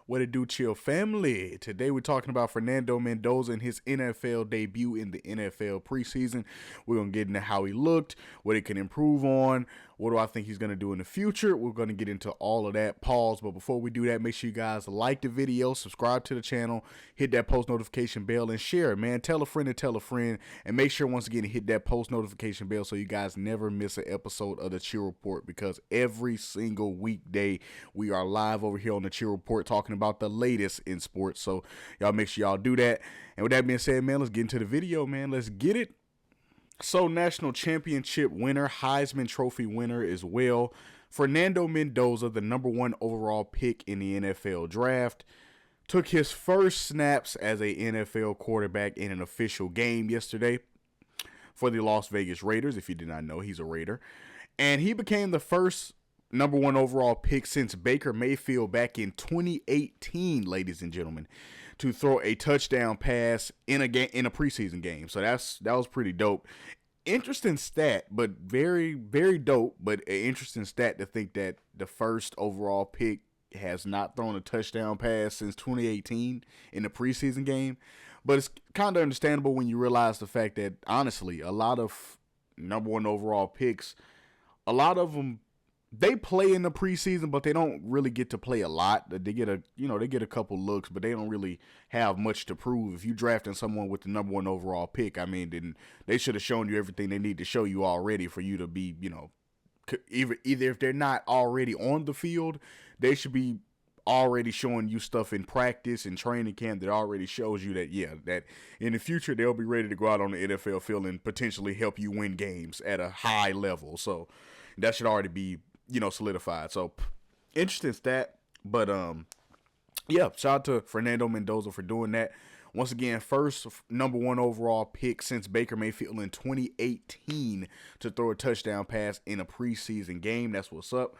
What it do, chill family? Today we're talking about Fernando Mendoza and his NFL debut in the NFL preseason. We're going to get into how he looked, what he can improve on, what do I think he's going to do in the future. We're going to get into all of that. Pause, but before we do that, make sure you guys like the video, subscribe to the channel, hit that post notification bell, and share it, man. Tell a friend to tell a friend, and make sure once again to hit that post notification bell so you guys never miss an episode of the Chill Report, because every single weekday we are live over here on the Chill Report talking about the latest in sports. So y'all make sure y'all do that. And with that being said, man, let's get into the video, man. Let's get it. So, national championship winner, Heisman Trophy winner as well, Fernando Mendoza, the #1 overall pick in the NFL draft, took his first snaps as a NFL quarterback in an official game yesterday for the Las Vegas Raiders. If you did not know, he's a Raider. And he became the first #1 overall pick since Baker Mayfield back in 2018, ladies and gentlemen, to throw a touchdown pass in a preseason game. So that was pretty dope. Interesting stat, but very, very dope. But an interesting stat to think that the first overall pick has not thrown a touchdown pass since 2018 in a preseason game. But it's kind of understandable when you realize the fact that, honestly, a lot of #1 overall picks, a lot of them, they play in the preseason, but they don't really get to play a lot. They get a couple looks, but they don't really have much to prove. If you drafting someone with the #1 overall pick, I mean, then they should have shown you everything they need to show you already for you to be, either if they're not already on the field, they should be already showing you stuff in practice and training camp that already shows you that, that in the future they'll be ready to go out on the NFL field and potentially help you win games at a high level. So that should already be, solidified. So interesting stat. But shout out to Fernando Mendoza for doing that. Once again, first #1 overall pick since Baker Mayfield in 2018 to throw a touchdown pass in a preseason game. That's what's up.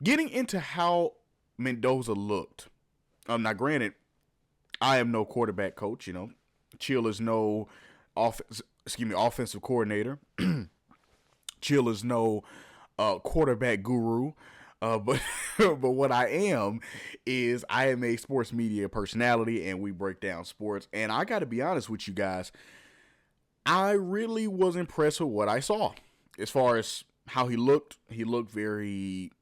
Getting into how Mendoza looked. Now granted, I am no quarterback coach, Chill is no offensive coordinator. Chill is no quarterback guru. But but what I am is I am a sports media personality, and we break down sports. And I got to be honest with you guys, I really was impressed with what I saw. As far as how he looked very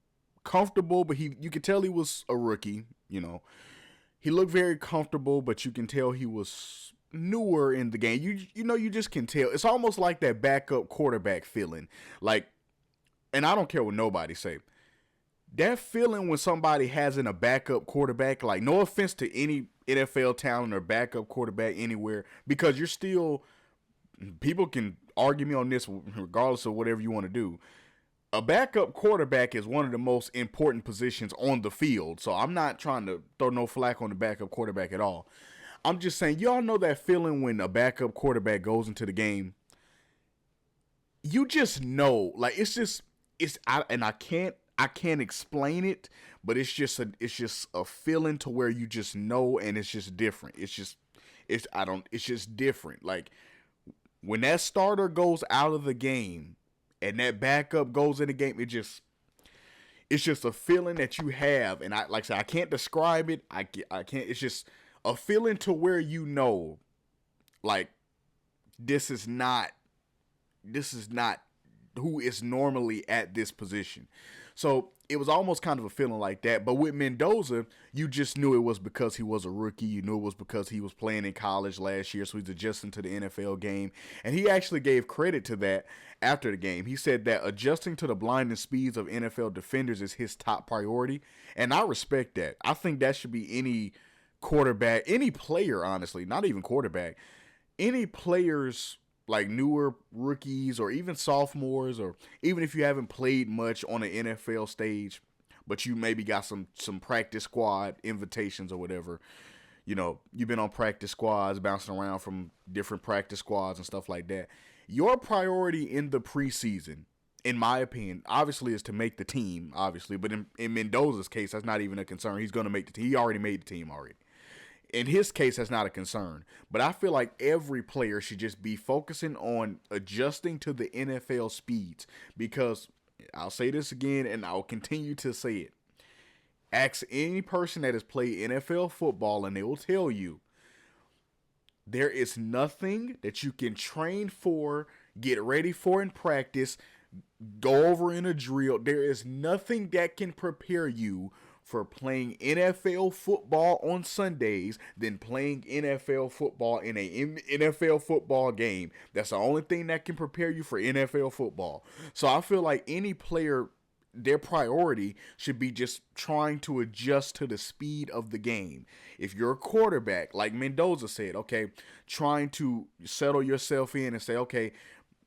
comfortable, but you could tell he was a rookie, He looked very comfortable, but you can tell he was newer in the game. You just can tell. It's almost like that backup quarterback feeling. Like, and I don't care what nobody say. That feeling when somebody has in a backup quarterback, like, no offense to any NFL talent or backup quarterback anywhere, because you're still, people can argue me on this regardless of whatever you want to do. A backup quarterback is one of the most important positions on the field. So I'm not trying to throw no flack on the backup quarterback at all. I'm just saying, y'all know that feeling when a backup quarterback goes into the game. You just know, like, I can't explain it, but it's just a feeling to where you just know, and it's just different. It's just different. Like, when that starter goes out of the game and that backup goes in the game, it's just a feeling that you have, and like I said, I can't describe it. I can't. It's just a feeling to where like, this is not who is normally at this position. So it was almost kind of a feeling like that. But with Mendoza, you just knew it was because he was a rookie. You knew it was because he was playing in college last year, so he's adjusting to the NFL game. And he actually gave credit to that after the game. He said that adjusting to the blinding speeds of NFL defenders is his top priority. And I respect that. I think that should be any quarterback, any player, honestly, not even quarterback, any players, like newer rookies or even sophomores, or even if you haven't played much on an NFL stage, but you maybe got some practice squad invitations or whatever. You've been on practice squads, bouncing around from different practice squads and stuff like that. Your priority in the preseason, in my opinion, obviously is to make the team, obviously. But in Mendoza's case, that's not even a concern. He's going to make the team. He already made the team already. In his case, that's not a concern. But I feel like every player should just be focusing on adjusting to the NFL speeds. Because I'll say this again, and I'll continue to say it. Ask any person that has played NFL football, and they will tell you there is nothing that you can train for, get ready for in practice, go over in a drill. There is nothing that can prepare you for playing NFL football on Sundays than playing NFL football in a NFL football game. That's the only thing that can prepare you for NFL football. So I feel like any player, their priority should be just trying to adjust to the speed of the game. If you're a quarterback, like Mendoza said, okay, trying to settle yourself in and say, okay,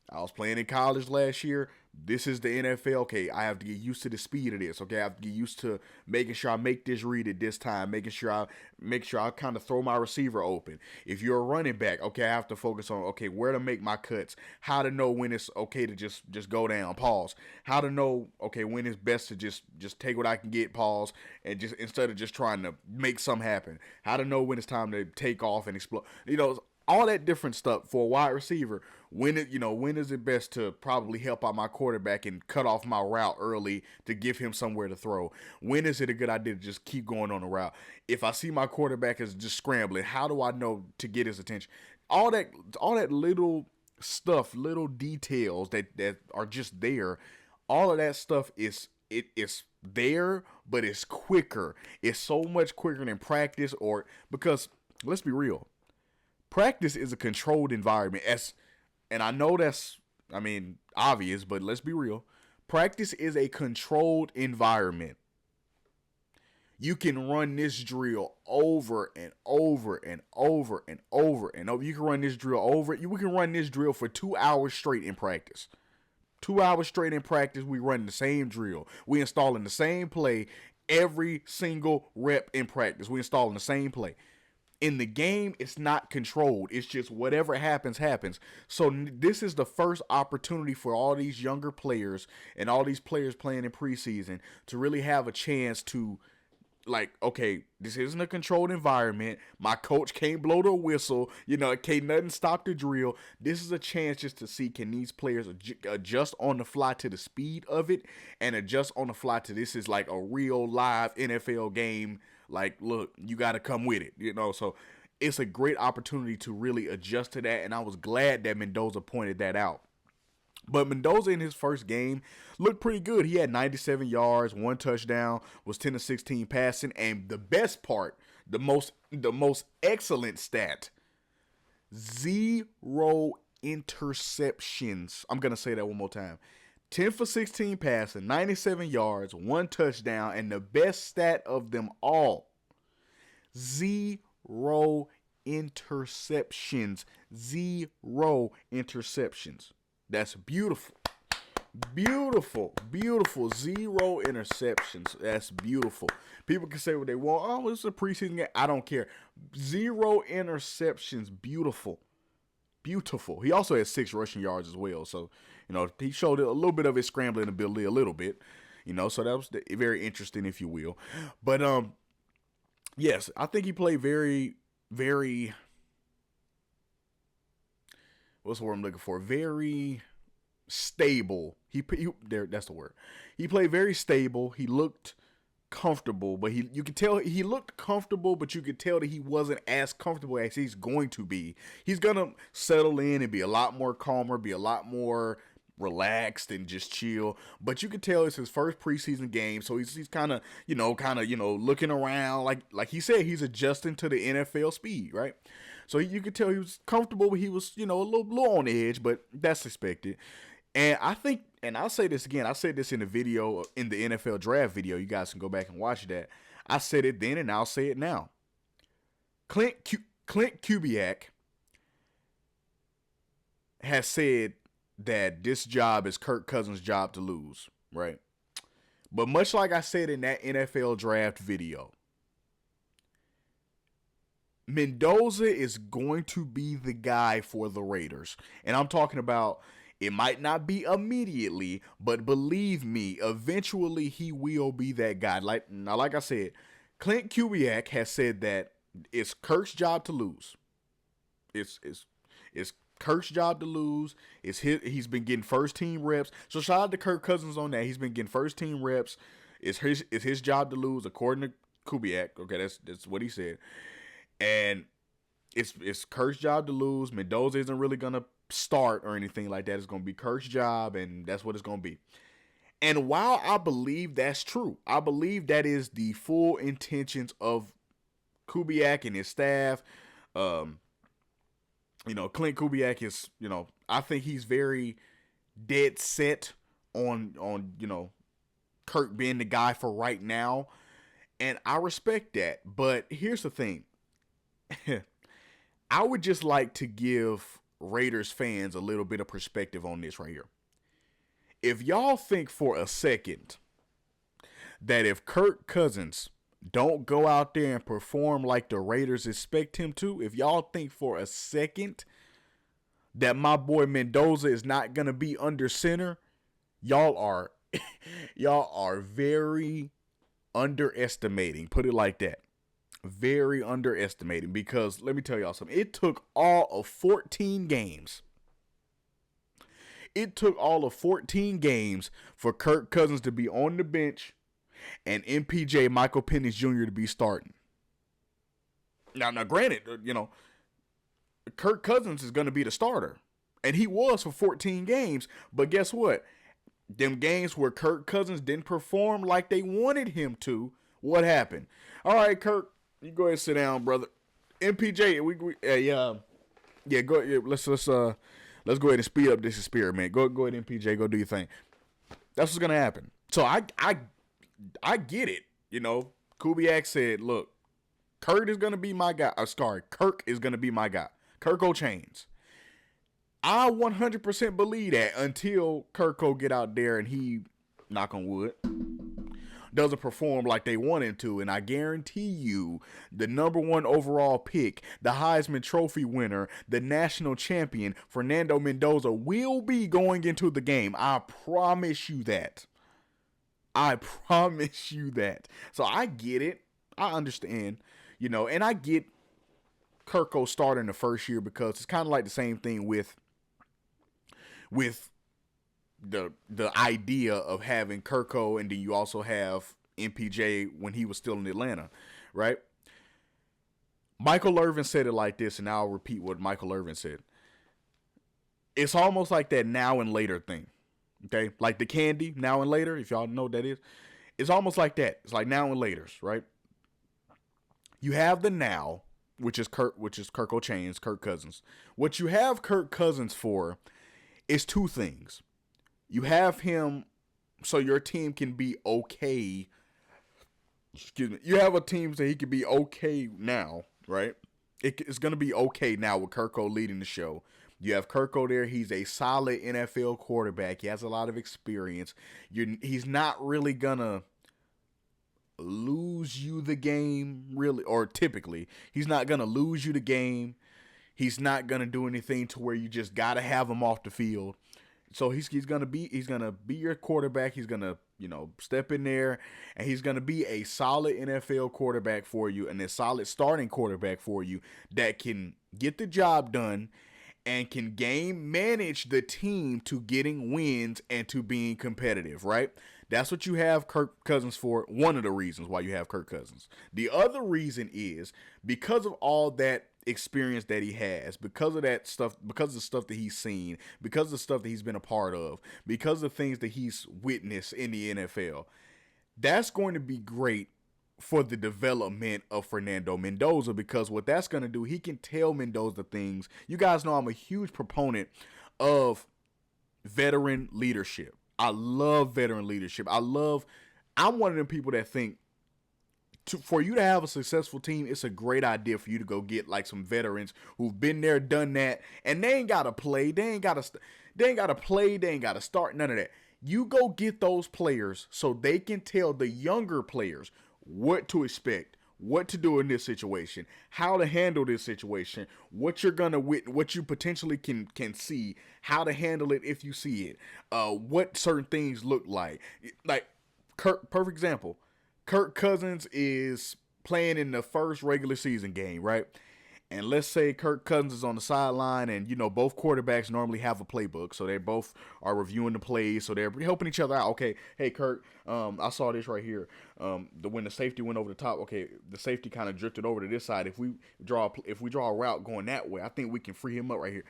I was playing in college last year. This is the NFL. Okay, I have to get used to the speed of this. Okay, I have to get used to making sure I make this read at this time, making sure I kind of throw my receiver open. If you're a running back, okay, I have to focus on okay where to make my cuts, how to know when it's okay to just go down, pause, how to know okay when it's best to just take what I can get, pause, and just instead of just trying to make something happen, how to know when it's time to take off and explode. All that different stuff for a wide receiver. When is it best to probably help out my quarterback and cut off my route early to give him somewhere to throw? When is it a good idea to just keep going on the route? If I see my quarterback is just scrambling, how do I know to get his attention? All that little stuff, little details that are just there. All of that stuff is there, but it's quicker. It's so much quicker than practice because let's be real. Practice is a controlled environment. And I know that's, obvious, but let's be real. Practice is a controlled environment. You can run this drill over and over and over and over and over. You can run this drill we can run this drill for 2 hours straight in practice. 2 hours straight in practice, we run the same drill. We installing the same play every single rep in practice. We installing the same play. In the game, it's not controlled. It's just whatever happens, happens. So this is the first opportunity for all these younger players and all these players playing in preseason to really have a chance to, okay, this isn't a controlled environment. My coach can't blow the whistle. Can't nothing stop the drill. This is a chance just to see, can these players adjust on the fly to the speed of it and adjust on the fly to this is like a real live NFL game. Like, look, you got to come with it, so it's a great opportunity to really adjust to that. And I was glad that Mendoza pointed that out. But Mendoza in his first game looked pretty good. He had 97 yards, 1 touchdown, was 10 to 16 passing. And the best part, the most excellent stat, 0 interceptions. I'm going to say that one more time. 10 for 16 passing, 97 yards, 1 touchdown, and the best stat of them all, 0 interceptions. 0 interceptions. That's beautiful. Beautiful. 0 interceptions. That's beautiful. People can say what they want. Oh, it's a preseason game. I don't care. 0 interceptions. Beautiful. He also had 6 rushing yards as well. So, he showed a little bit of his scrambling ability, a little bit. So that was very interesting, if you will. But, yes, I think he played very, very, what's the word I'm looking for? Very stable. That's the word. He played very stable. He looked comfortable, but you could tell he looked comfortable, but you could tell that he wasn't as comfortable as he's going to be. He's gonna settle in and be a lot more calmer, be a lot more relaxed and just chill. But you could tell it's his first preseason game, so he's kind of looking around, like he said, he's adjusting to the NFL speed, right? So you could tell he was comfortable, but he was a little on the edge, but that's expected. And I think, and I'll say this again, I said this in the video, in the NFL draft video, you guys can go back and watch that. I said it then and I'll say it now. Clint Kubiak has said that this job is Kirk Cousins' job to lose, right? But much like I said in that NFL draft video, Mendoza is going to be the guy for the Raiders. And I'm talking about, it might not be immediately, but believe me, eventually he will be that guy. Like I said, Clint Kubiak has said that it's Kirk's job to lose. It's Kirk's job to lose. He's been getting first team reps. So shout out to Kirk Cousins on that. He's been getting first team reps. It's his job to lose, according to Kubiak. Okay, that's what he said. And it's Kirk's job to lose. Mendoza isn't really gonna start or anything like that. It's gonna be Kirk's job, and that's what it's gonna be. And while I believe that's true, I believe that is the full intentions of Kubiak and his staff. Clint Kubiak is, I think he's very dead set on Kirk being the guy for right now. And I respect that. But here's the thing. I would just like to give Raiders fans a little bit of perspective on this right here. If y'all think for a second that if Kirk Cousins don't go out there and perform like the Raiders expect him to, if y'all think for a second that my boy Mendoza is not going to be under center, y'all are very underestimating. Put it like that. Very underestimating, because let me tell y'all something. It took all of 14 games. It took all of 14 games for Kirk Cousins to be on the bench and MPJ, Michael Penix Jr., to be starting. Now, granted, Kirk Cousins is going to be the starter. And he was for 14 games. But guess what? Them games where Kirk Cousins didn't perform like they wanted him to, what happened? All right, Kirk, you go ahead and sit down, brother. MPJ, let's go ahead and speed up this experiment. Go ahead, MPJ, go do your thing. That's what's gonna happen. So I get it. Kubiak said, look, Kirk is gonna be my guy. Kirk is gonna be my guy. Kirk O'Chains. I 100% believe that until Kirko get out there and he, knock on wood, doesn't perform like they want him to. And I guarantee you, the number 1 overall pick, the Heisman Trophy winner, the national champion, Fernando Mendoza, will be going into the game. I promise you that. I promise you that. So I get it. I understand. And I get Kirko starting the first year, because it's kind of like the same thing with the idea of having Kirko, and then you also have MPJ when he was still in Atlanta, right? Michael Irvin said it like this, and I'll repeat what Michael Irvin said. It's almost like that now and later thing, okay? Like the candy, now and later, if y'all know what that is. It's almost like that. It's like now and later's, right? You have the now, which is Kirk O'Chains, Kirk Cousins. What you have Kirk Cousins for is 2 things. You have him so your team can be okay. Excuse me. You have a team so he can be okay now, right? It's going to be okay now with Kirko leading the show. You have Kirko there. He's a solid NFL quarterback. He has a lot of experience. He's not really going to lose you the game, really, or typically. He's not going to lose you the game. He's not going to do anything to where you just got to have him off the field. So he's gonna be your quarterback. He's gonna step in there, and he's gonna be a solid NFL quarterback for you, and a solid starting quarterback for you that can get the job done and can game manage the team to getting wins and to being competitive, right? That's what you have Kirk Cousins for. One of the reasons why you have Kirk Cousins. The other reason is because of all that experience that he has, because of that stuff, because of the stuff that he's seen, because of the stuff that he's been a part of, because of the things that he's witnessed in the NFL. That's going to be great for the development of Fernando Mendoza, because what that's going to do, he can tell Mendoza things. You guys know I'm a huge proponent of veteran leadership. I love veteran leadership. I'm one of them people that think for you to have a successful team, it's a great idea for you to go get like some veterans who've been there, done that, and they ain't got to play. They ain't got to play. They ain't got to start. None of that. You go get those players so they can tell the younger players what to expect, what to do in this situation, how to handle this situation, what you potentially can see, how to handle it if you see it, what certain things look like. Like, perfect example. Kirk Cousins is playing in the first regular season game, right? and let's say Kirk Cousins is on the sideline, and both quarterbacks normally have a playbook, so they both are reviewing the plays, so they're helping each other out. Okay, hey Kirk, I saw this right here. When the safety went over the top, okay, the safety kind of drifted over to this side. If we draw a route going that way, I think we can free him up right here.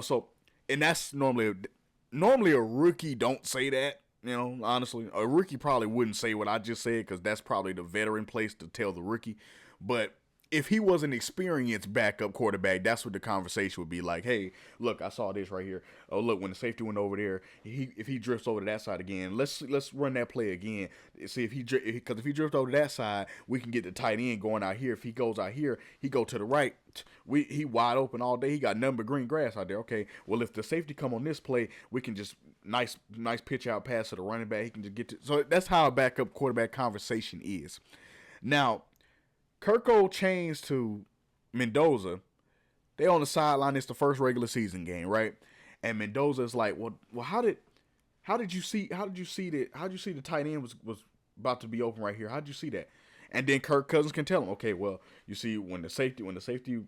So and that's normally a rookie don't say that. Honestly, a rookie probably wouldn't say what I just said because that's probably the veteran place to tell the rookie, but if he was an experienced backup quarterback, that's what the conversation would be like. Hey, look, I saw this right here. Oh, look, when the safety went over there, if he drifts over to that side again, let's run that play again. See if he drifts over to that side, we can get the tight end going out here. If he goes out here, he go to the right. He wide open all day. He got nothing but green grass out there. Okay, well if the safety come on this play, we can just nice pitch out pass to the running back. He can just get to. So that's how a backup quarterback conversation is. Now, Kirko changed to Mendoza. They on the sideline. It's the first regular season game, right? And Mendoza's like, well, how did you see the tight end was about to be open right here? How'd you see that? And then Kirk Cousins can tell him, okay, well, you see when the safety,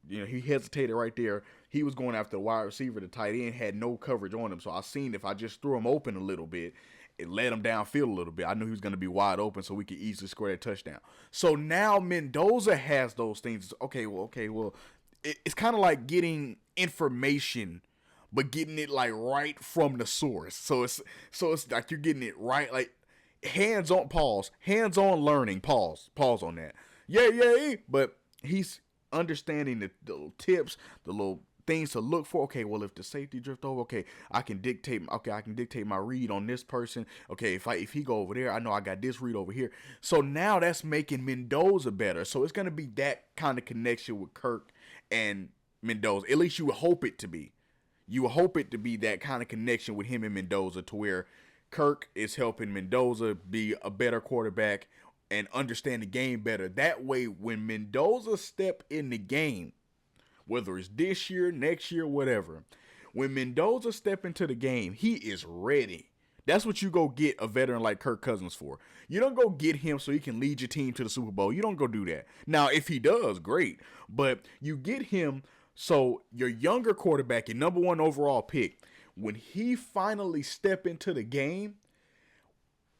he hesitated right there. He was going after the wide receiver. The tight end had no coverage on him, so I seen if I just threw him open a little bit, it let him downfield a little bit. I knew he was going to be wide open, so we could easily score that touchdown. So now Mendoza has those things. Okay, well, it's kind of like getting information, but getting it like right from the source. So it's like you're getting it right, like hands-on learning. Pause on that. Yeah. But he's understanding the little tips, the little things to look for. Okay, well if the safety drift over, okay, I can dictate my read on this person. Okay, if he go over there, I know I got this read over here. So now that's making Mendoza better. So it's gonna be that kind of connection with Kirk and Mendoza. At least you would hope it to be. You would hope it to be that kind of connection with him and Mendoza, to where Kirk is helping Mendoza be a better quarterback and understand the game better. That way, when Mendoza step in the game, whether it's this year, next year, whatever, when Mendoza step into the game, he is ready. That's what you go get a veteran like Kirk Cousins for. You don't go get him so he can lead your team to the Super Bowl. You don't go do that. Now, if he does, great. But you get him so your younger quarterback, your number one overall pick, when he finally step into the game,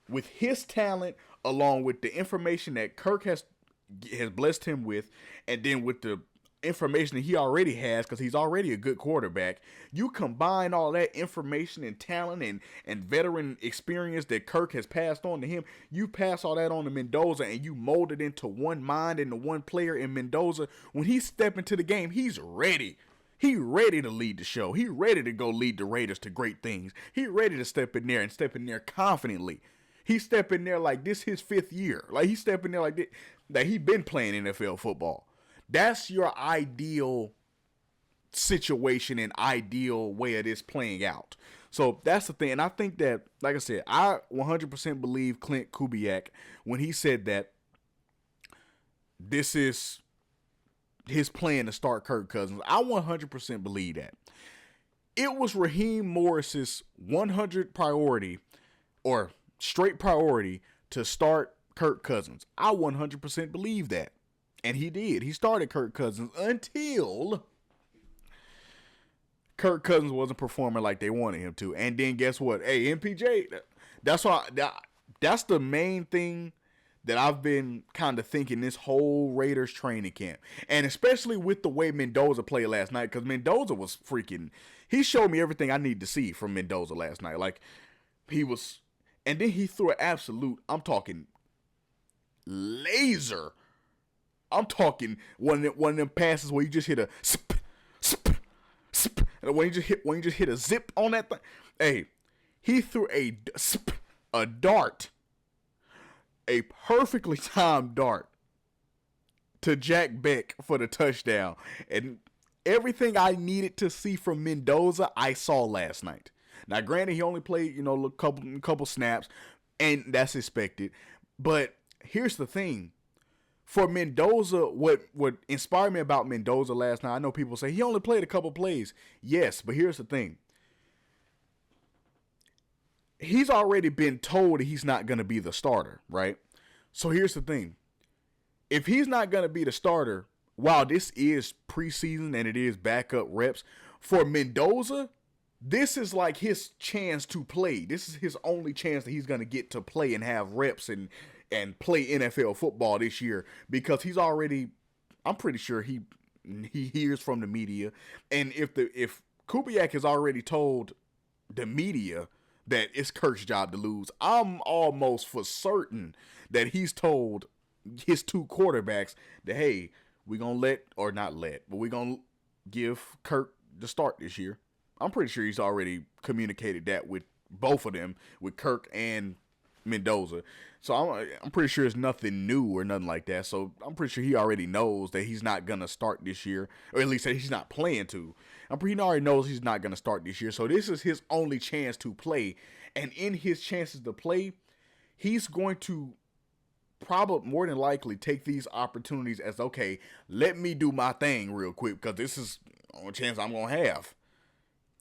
with his talent, along with the information that Kirk has blessed him with, and then with the information that he already has, because he's already a good quarterback, you combine all that information and talent and veteran experience that Kirk has passed on to him, you pass all that on to Mendoza, and you mold it into one mind and the one player in Mendoza. When he step into the game, he's ready. He ready to lead the show. He ready to go lead the Raiders to great things. He ready to step in there confidently. He step in there like this his fifth year. Like he step in there like this, that he been playing NFL football. That's your ideal situation and ideal way of this playing out. So that's the thing. And I think that, like I said, I 100% believe Clint Kubiak when he said that this is his plan to start Kirk Cousins. I 100% believe that. It was Raheem Morris's 100 priority, or straight priority, to start Kirk Cousins. I 100% believe that. And he did. He started Kirk Cousins until Kirk Cousins wasn't performing like they wanted him to. And then guess what? Hey, MPJ, that's the main thing that I've been kind of thinking this whole Raiders training camp. And especially with the way Mendoza played last night, because Mendoza was freaking, he showed me everything I need to see from Mendoza last night. Like, he was, and then he threw an absolute, I'm talking laser. I'm talking one of them passes where you just hit a sp, and when you just hit a zip on that thing. Hey, he threw a dart, a perfectly timed dart to Jack Beck for the touchdown. And everything I needed to see from Mendoza, I saw last night. Now, granted, he only played, a couple snaps, and that's expected. But here's the thing. For Mendoza, what inspired me about Mendoza last night, I know people say he only played a couple plays. Yes, but here's the thing. He's already been told that he's not going to be the starter, right? So here's the thing. If he's not going to be the starter, while this is preseason and it is backup reps, for Mendoza, this is like his chance to play. This is his only chance that he's going to get to play and have reps and play NFL football this year, because he's already, I'm pretty sure he hears from the media. And if Kubiak has already told the media that it's Kirk's job to lose, I'm almost for certain that he's told his two quarterbacks that, hey, we're going to we're going to give Kirk the start this year. I'm pretty sure he's already communicated that with both of them, with Kirk and Mendoza. So I'm pretty sure it's nothing new or nothing like that. So I'm pretty sure he already knows that he's not going to start this year, or at least that he's not playing to. He already knows he's not going to start this year. So this is his only chance to play. And in his chances to play, he's going to probably more than likely take these opportunities as, okay, let me do my thing real quick, because this is the only chance I'm going to have.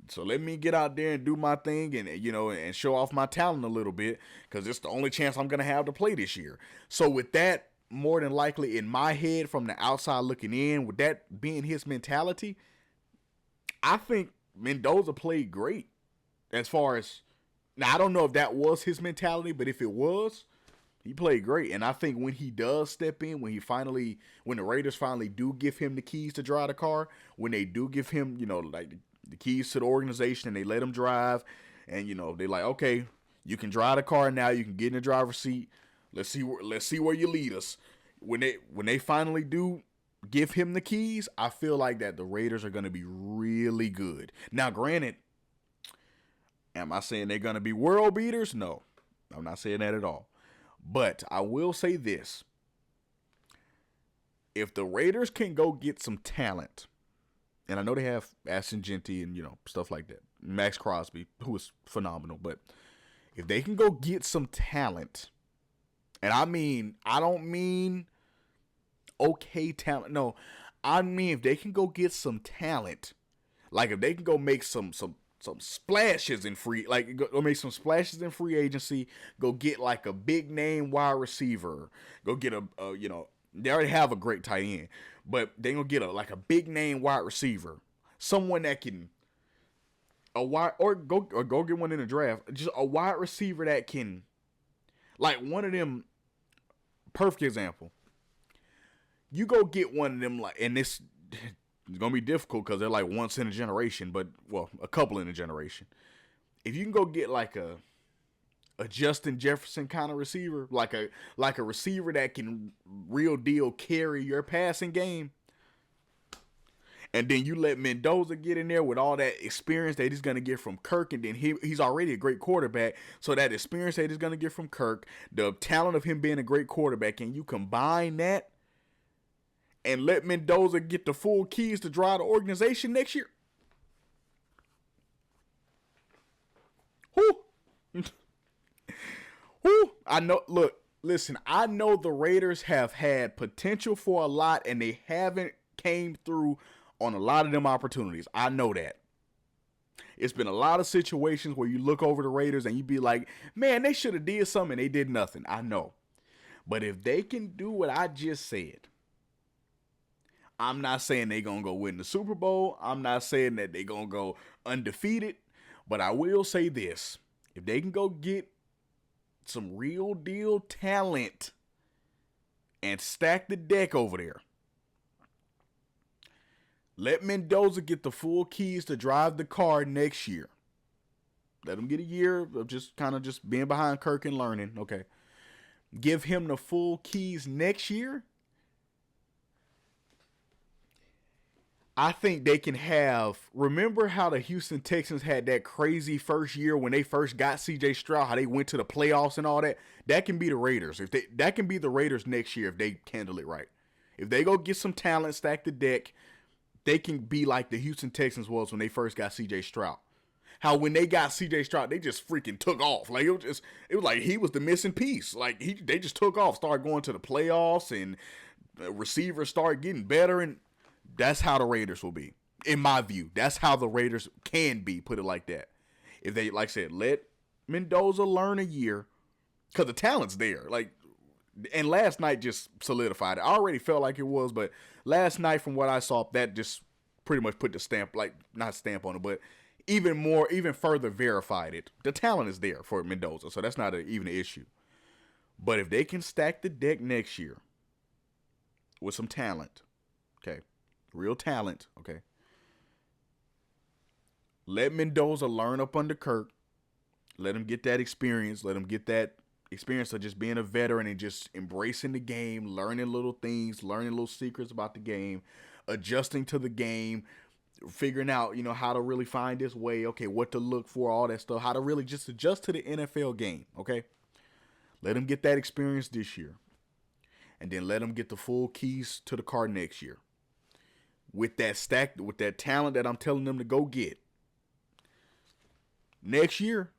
So let me get out there and do my thing and show off my talent a little bit, because it's the only chance I'm going to have to play this year. So with that, more than likely in my head from the outside looking in, with that being his mentality, I think Mendoza played great as far as, now I don't know if that was his mentality, but if it was, he played great. And I think when he does step in, when the Raiders finally do give him the keys to drive the car, when they do give him, like the keys to the organization and they let him drive, and they're like, okay, you can drive the car now, you can get in the driver's seat. Let's see where you lead us. When they finally do give him the keys, I feel like that the Raiders are going to be really good. Now, granted, am I saying they're going to be world beaters? No, I'm not saying that at all. But I will say this. If the Raiders can go get some talent, and I know they have Ashton Genty and, stuff like that, Max Crosby, who is phenomenal, but if they can go get some talent, and I don't mean okay talent, no, I mean if they can go get some talent, like if they can go make some splashes in go make some splashes in free agency, go get like a big name wide receiver, go get they already have a great tight end, but they gonna get a big name wide receiver, someone that can go get one in the draft, just a wide receiver that can, like one of them. Perfect example. You go get one of them, and this it's gonna be difficult because they're like once in a generation, but a couple in a generation. If you can go get like a Justin Jefferson kind of receiver, like a receiver that can real deal carry your passing game, and then you let Mendoza get in there with all that experience that he's gonna get from Kirk, and then he's already a great quarterback, so that experience that he's gonna get from Kirk, the talent of him being a great quarterback, and you combine that and let Mendoza get the full keys to drive the organization next year. Whoo! Whoo! I know. Look, listen. I know the Raiders have had potential for a lot, and they haven't came through on a lot of them opportunities. I know that. It's been a lot of situations where you look over the Raiders and you be like, man, they should have did something and they did nothing. I know. But if they can do what I just said, I'm not saying they're going to go win the Super Bowl. I'm not saying that they're going to go undefeated. But I will say this. If they can go get some real deal talent and stack the deck over there, let Mendoza get the full keys to drive the car next year. Let him get a year of just being behind Kirk and learning. Okay. Give him the full keys next year. I think they can have, remember how the Houston Texans had that crazy first year when they first got CJ Stroud, how they went to the playoffs and all that? That can be the Raiders. That can be the Raiders next year if they handle it right. If they go get some talent, stack the deck, they can be like the Houston Texans was when they first got CJ Stroud. How when they got CJ Stroud, they just freaking took off. Like it was like he was the missing piece. Like they just took off, started going to the playoffs, and receivers started getting better, and that's how the Raiders will be. In my view, that's how the Raiders can be, put it like that. If they, like I said, let Mendoza learn a year, because the talent's there. Like, And last night just solidified it. I already felt like it was, but last night from what I saw, that just pretty much put the stamp, like not stamp on it, but even further verified it. The talent is there for Mendoza, so that's not even an issue. But if they can stack the deck next year with some talent, okay, real talent, okay, let Mendoza learn up under Kirk. Let him get that experience. Let him get that experience of just being a veteran and just embracing the game, learning little things, learning little secrets about the game, adjusting to the game, figuring out, how to really find his way, okay, what to look for, all that stuff, how to really just adjust to the NFL game, okay? Let him get that experience this year. And then let him get the full keys to the car next year. With that talent that I'm telling them to go get. Next year,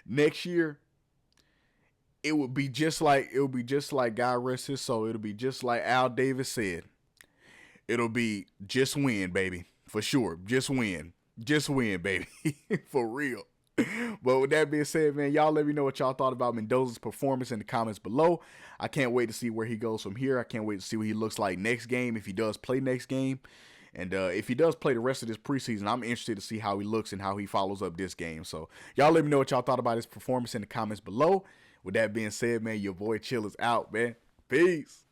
next year, it would be just like God rest his soul. It'll be just like Al Davis said. It'll be just win, baby. For sure. Just win. Just win, baby. For real. But with that being said, man, y'all let me know what y'all thought about Mendoza's performance in the comments below. I can't wait to see where he goes from here. I can't wait to see what he looks like next game, if he does play next game. And if he does play the rest of this preseason, I'm interested to see how he looks and how he follows up this game. So y'all let me know what y'all thought about his performance in the comments below. With that being said, man, your boy Chill is out, man. Peace.